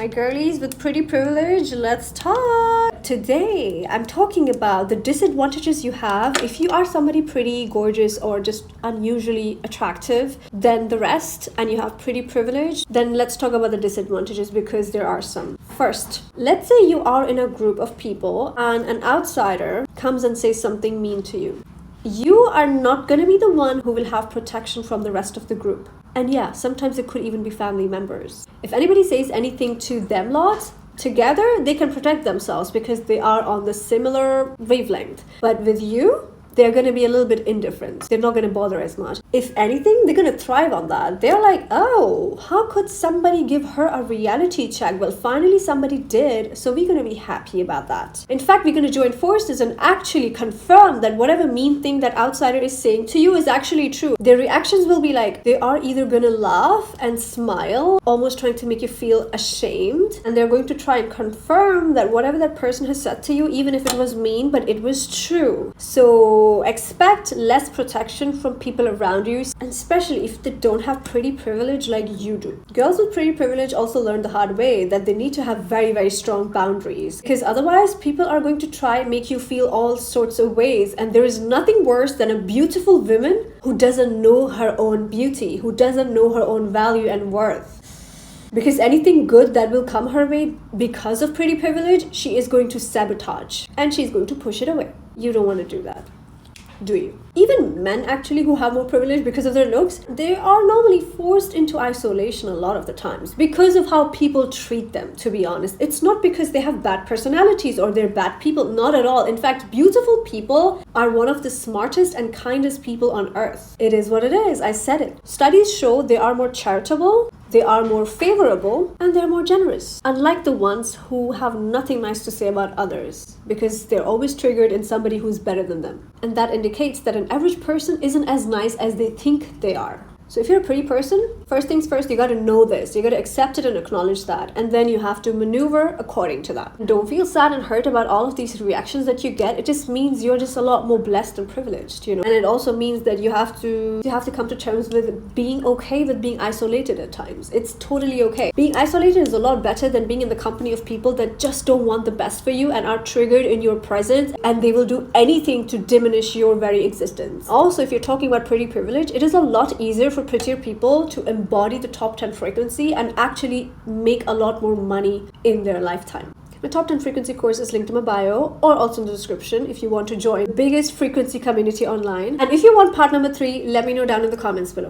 My girlies with pretty privilege, let's talk! Today, I'm talking about the disadvantages you have if you are somebody pretty gorgeous or just unusually attractive than the rest and you have pretty privilege. Then let's talk about the disadvantages because there are some. First, let's say you are in a group of people and an outsider comes and says something mean to you. You are not going to be the one who will have protection from the rest of the group. And yeah, sometimes it could even be family members. If anybody says anything to them lot, together they can protect themselves because they are on the similar wavelength. But with you, they're going to be a little bit indifferent. They're not going to bother as much. If anything, they're going to thrive on that. They're like, oh, how could somebody give her a reality check? Well, finally somebody did, so we're going to be happy about that. In fact, we're going to join forces and actually confirm that whatever mean thing that outsider is saying to you is actually true. Their reactions will be like, they are either going to laugh and smile, almost trying to make you feel ashamed, and they're going to try and confirm that whatever that person has said to you, even if it was mean, but it was true. So expect less protection from people around you, and especially if they don't have pretty privilege like you do. Girls with pretty privilege also learn the hard way that they need to have very, very strong boundaries, because otherwise people are going to try and make you feel all sorts of ways, and there is nothing worse than a beautiful woman who doesn't know her own beauty, who doesn't know her own value and worth. Because anything good that will come her way because of pretty privilege, she is going to sabotage and she's going to push it away. You don't want to do that, do you? Even men actually who have more privilege because of their looks, they are normally forced into isolation a lot of the times because of how people treat them, to be honest. It's not because they have bad personalities or they're bad people, not at all. In fact, beautiful people are one of the smartest and kindest people on earth. It is what it is, I said it. Studies show they are more charitable, they are more favorable, and they're more generous. Unlike the ones who have nothing nice to say about others because they're always triggered in somebody who's better than them. And that indicates that an average person isn't as nice as they think they are. So if you're a pretty person, first things first, you got to know this. You got to accept it and acknowledge that. And then you have to maneuver according to that. Don't feel sad and hurt about all of these reactions that you get. It just means you're just a lot more blessed and privileged, you know. And it also means that you have to come to terms with being okay with being isolated at times. It's totally okay. Being isolated is a lot better than being in the company of people that just don't want the best for you and are triggered in your presence, and they will do anything to diminish your very existence. Also, if you're talking about pretty privilege, it is a lot easier for prettier people to embody the top 10 frequency and actually make a lot more money in their lifetime. My top 10 frequency course is linked in my bio or also in the description if you want to join the biggest frequency community online. And if you want part number 3, let me know down in the comments below.